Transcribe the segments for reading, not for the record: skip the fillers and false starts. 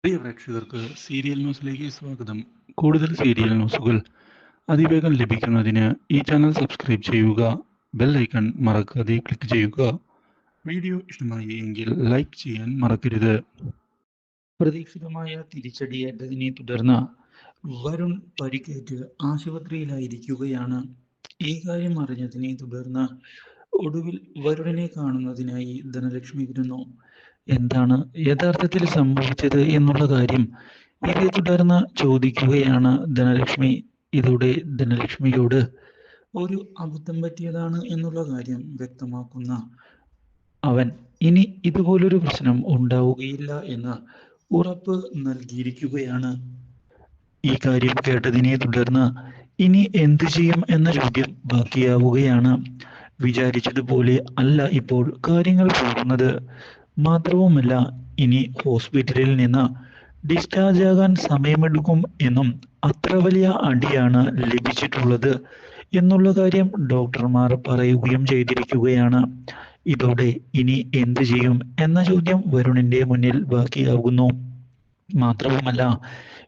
പ്രിയ പ്രേക്ഷകർക്ക് സീരിയൽ ന്യൂസിലേക്ക് സ്വാഗതം. കൂടുതൽ സീരിയൽ ന്യൂസുകൾ അതിവേഗം ലഭിക്കുന്നതിന് ഈ ചാനൽ സബ്സ്ക്രൈബ് ചെയ്യുക. ബെൽ ഐക്കൺ മറക്കാതെ ക്ലിക്ക് ചെയ്യുക. വീഡിയോ ഇഷ്ടമായി എങ്കിൽ ലൈക്ക് ചെയ്യാൻ മറക്കരുത്. പ്രതീക്ഷിതമായ തിരിച്ചടിയേറ്റതിനെ തുടർന്ന് വരുൺ പരിക്കേറ്റ് ആശുപത്രിയിലായിരിക്കുകയാണ്. ഈ കാര്യം അറിഞ്ഞതിനെ തുടർന്ന് ഒടുവിൽ വരുണിനെ കാണുന്നതിനായി ധനലക്ഷ്മി വരുന്നു. എന്താണ് യഥാർത്ഥത്തിൽ സംഭവിച്ചത് എന്നുള്ള കാര്യം ഇതേ തുടർന്ന് ചോദിക്കുകയാണ് ധനലക്ഷ്മി. ഇതോടെ ധനലക്ഷ്മിയോട് ഒരു അബദ്ധം പറ്റിയതാണ് എന്നുള്ള കാര്യം വ്യക്തമാക്കുന്ന അവൻ ഇനി ഇതുപോലൊരു പ്രശ്നം ഉണ്ടാവുകയില്ല എന്ന് ഉറപ്പ് നൽകിയിരിക്കുകയാണ്. ഈ കാര്യം കേട്ടതിനെ തുടർന്ന് ഇനി എന്തു ചെയ്യും എന്ന ചോദ്യം ബാക്കിയാവുകയാണ്. വിചാരിച്ചതുപോലെ അല്ല ഇപ്പോൾ കാര്യങ്ങൾ പോകുന്നത്. മാത്രവുമല്ല, ഇനി ഹോസ്പിറ്റലിൽ നിന്ന് ഡിസ്ചാർജ് ആകാൻ സമയമെടുക്കും എന്നും അത്ര വലിയ അടിയാണ് ലഭിച്ചിട്ടുള്ളത് എന്നുള്ള കാര്യം ഡോക്ടർമാർ പറയുകയും ചെയ്തിരിക്കുകയാണ്. ഇതോടെ ഇനി എന്തു ചെയ്യും എന്ന ചോദ്യം വരുണിന്റെ മുന്നിൽ ബാക്കിയാകുന്നു. മാത്രവുമല്ല,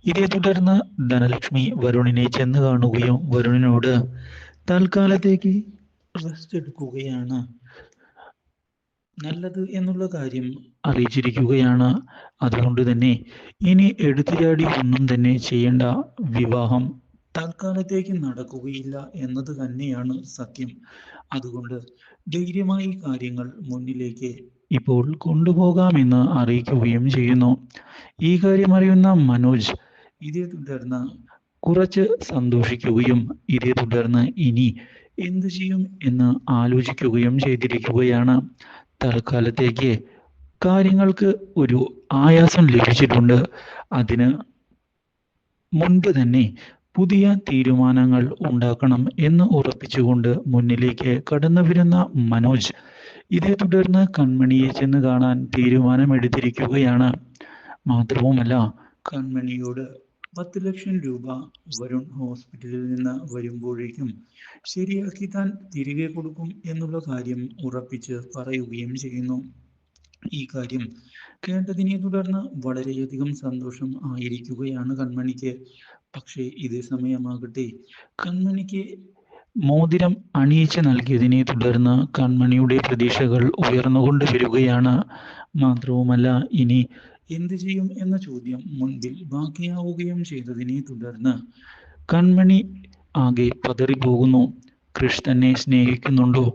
ഇതേ തുടർന്ന് ധനലക്ഷ്മി വരുണിനെ ചെന്ന് കാണുകയും വരുണിനോട് തൽക്കാലത്തേക്ക് റെസ്റ്റ് എടുക്കുകയാണ് നല്ലത് എന്നുള്ള കാര്യം അറിയിച്ചിരിക്കുകയാണ്. അതുകൊണ്ട് തന്നെ ഇനി എടുത്തുചാടി ഒന്നും തന്നെ ചെയ്യേണ്ട, വിവാഹം തൽക്കാലത്തേക്ക് നടക്കുകയില്ല എന്നത് തന്നെയാണ് സത്യം. അതുകൊണ്ട് ധൈര്യമായി കാര്യങ്ങൾ മുന്നിലേക്ക് ഇപ്പോൾ കൊണ്ടുപോകാമെന്ന് അറിയിക്കുകയും ചെയ്യുന്നു. ഈ കാര്യം അറിയുന്ന മനോജ് ഇതേ തുടർന്ന് കുറച്ച് സന്തോഷിക്കുകയും ഇതേ തുടർന്ന് ഇനി എന്തു ചെയ്യും എന്ന് ആലോചിക്കുകയും ചെയ്തിരിക്കുകയാണ്. തൽക്കാലത്തേക്ക് കാര്യങ്ങൾക്ക് ഒരു ആയാസം ലഭിച്ചിട്ടുണ്ട്. അതിന് മുൻപ് തന്നെ പുതിയ തീരുമാനങ്ങൾ ഉണ്ടാക്കണം എന്ന് ഉറപ്പിച്ചുകൊണ്ട് മുന്നിലേക്ക് കടന്നു വരുന്ന മനോജ് ഇതേ തുടർന്ന് കൺമണിയെ ചെന്ന് കാണാൻ തീരുമാനമെടുത്തിരിക്കുകയാണ്. മാത്രവുമല്ല, കൺമണിയോട് 10 ലക്ഷം രൂപ വരുൺ ഹോസ്പിറ്റലിൽ നിന്ന് വരുമ്പോഴേക്കും ശരിയാക്കി താൻ തിരികെ കൊടുക്കും എന്നുള്ള കാര്യം ഉറപ്പിച്ച് പറയുകയും ചെയ്യുന്നു. ഈ കാര്യം കേട്ടതിനെ തുടർന്ന് വളരെയധികം സന്തോഷം ആയിരിക്കുകയാണ് കൺമണിക്ക്. പക്ഷേ ഇതേ സമയമാകട്ടെ കൺമണിക്ക് മോതിരം അണിയിച്ച് നൽകിയതിനെ തുടർന്ന് കൺമണിയുടെ പ്രതീക്ഷകൾ ഉയർന്നുകൊണ്ട് വരികയാണ്. മാത്രവുമല്ല, ഇനി എന്തു ചെയ്യും എന്ന ചോദ്യം മുൻപിൽ ബാക്കിയാവുകയും ചെയ്തതിനെ തുടർന്ന് കൺമണി ആകെ പതറിപ്പോകുന്നു. കൃഷ് തന്നെ സ്നേഹിക്കുന്നുണ്ടോ,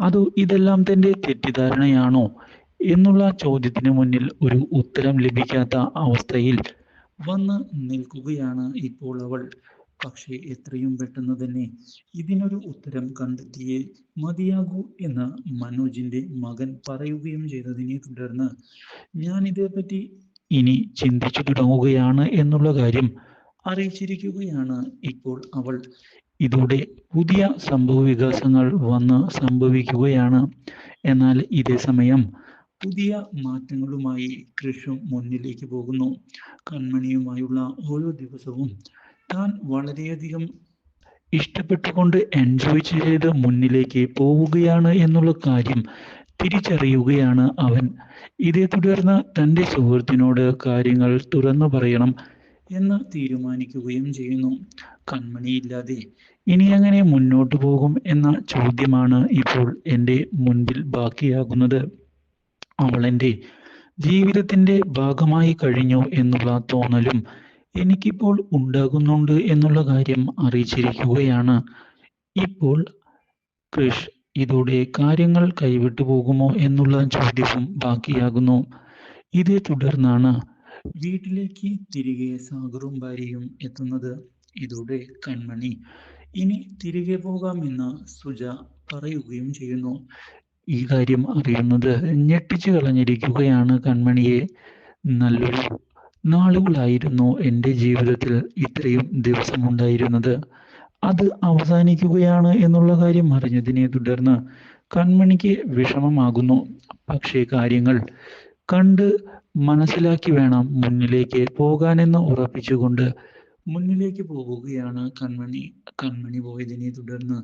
അതോ ഇതെല്ലാം തന്റെ തെറ്റിദ്ധാരണയാണോ എന്നുള്ള ചോദ്യത്തിന് മുന്നിൽ ഒരു ഉത്തരം ലഭിക്കാത്ത അവസ്ഥയിൽ വന്ന് നിൽക്കുകയാണ് ഇപ്പോൾ അവൾ. പക്ഷേ എത്രയും പെട്ടെന്ന് തന്നെ ഇതിനൊരു ഉത്തരം കണ്ടെത്തിയേ മതിയാകൂ എന്ന് മനോജിന്റെ മകൻ പറയുകയും ചെയ്തതിനെ തുടർന്ന് ഞാൻ ഇതേപ്പറ്റി ഇനി ചിന്തിച്ചു തുടങ്ങുകയാണ് എന്നുള്ള കാര്യം അറിയിച്ചിരിക്കുകയാണ് ഇപ്പോൾ അവൾ. ഇതോടെ പുതിയ സംഭവ വികാസങ്ങൾ വന്ന് സംഭവിക്കുകയാണ്. എന്നാൽ ഇതേ സമയം പുതിയ മാറ്റങ്ങളുമായി കൃഷും മുന്നിലേക്ക് പോകുന്നു. കൺമണിയുമായുള്ള ഓരോ ദിവസവും താൻ വളരെയധികം ഇഷ്ടപ്പെട്ടുകൊണ്ട് എൻജോയ് ചെയ്ത് മുന്നിലേക്ക് പോവുകയാണ് എന്നുള്ള കാര്യം തിരിച്ചറിയുകയാണ് അവൻ. ഇതേ തുടർന്ന് തൻ്റെ സുഹൃത്തിനോട് കാര്യങ്ങൾ തുറന്നു പറയണം എന്ന് തീരുമാനിക്കുകയും ചെയ്യുന്നു. കൺമണിയില്ലാതെ ഇനി എങ്ങനെ മുന്നോട്ട് പോകും എന്ന ചോദ്യമാണ് ഇപ്പോൾ എൻ്റെ മുൻപിൽ ബാക്കിയാകുന്നത്. അവൾ എൻ്റെ ജീവിതത്തിൻ്റെ ഭാഗമായി കഴിഞ്ഞു എന്നുള്ള തോന്നലും എനിക്കിപ്പോൾ ഉണ്ടാകുന്നുണ്ട് എന്നുള്ള കാര്യം അറിയിച്ചിരിക്കുകയാണ് ഇപ്പോൾ കൃഷ്. ഇതോടെ കാര്യങ്ങൾ കൈവിട്ടു പോകുമോ എന്നുള്ള ചോദ്യവും ബാക്കിയാകുന്നു. ഇതേ തുടർന്നാണ് വീട്ടിലേക്ക് തിരികെ സാഗറും ഭാര്യയും എത്തുന്നത്. ഇതോടെ കൺമണി ഇനി തിരികെ പോകാമെന്ന് സുജ പറയുകയും ചെയ്യുന്നു. ഈ കാര്യം അറിയുന്നത് ഞെട്ടിച്ചു കളഞ്ഞിരിക്കുകയാണ് കൺമണിയെ. നല്ലൊരു നാളുകളായിരുന്നു എൻ്റെ ജീവിതത്തിൽ ഇത്രയും ദിവസമുണ്ടായിരുന്നത്, അത് അവസാനിക്കുകയാണ് എന്നുള്ള കാര്യം അറിഞ്ഞതിനെ തുടർന്ന് കൺമണിക്ക് വിഷമമാകുന്നു. പക്ഷേ കാര്യങ്ങൾ കണ്ട് മനസ്സിലാക്കി വേണം മുന്നിലേക്ക് പോകാനെന്ന് ഉറപ്പിച്ചുകൊണ്ട് മുന്നിലേക്ക് പോവുകയാണ് കൺമണി. കൺമണി പോയതിനെ തുടർന്ന്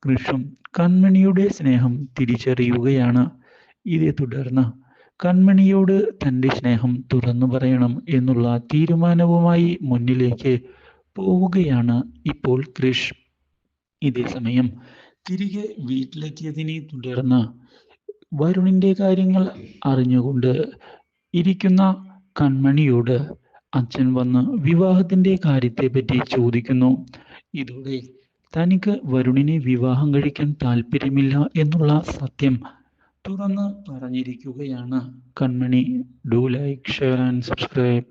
കൃഷും കൺമണിയുടെ സ്നേഹം തിരിച്ചറിയുകയാണ്. ഇതേ തുടർന്ന് കൺമണിയോട് തൻ്റെ സ്നേഹം തുറന്നു പറയണം എന്നുള്ള തീരുമാനവുമായി മുന്നിലേക്ക് പോവുകയാണ് ഇപ്പോൾ ക്രിഷ്. ഇതേസമയം തിരികെ വീട്ടിലെത്തിയതിനെ തുടർന്ന് വരുണിന്റെ കാര്യങ്ങൾ അറിഞ്ഞുകൊണ്ട് ഇരിക്കുന്ന കൺമണിയോട് അച്ഛൻ വന്ന് വിവാഹത്തിന്റെ കാര്യത്തെപ്പറ്റി ചോദിക്കുന്നു. ഇതോടെ തനിക്ക് വരുണിനെ വിവാഹം കഴിക്കാൻ താല്പര്യമില്ല എന്നുള്ള സത്യം തുറന്ന് പറഞ്ഞിരിക്കുകയാണ് Kanmani. Do like, share and subscribe.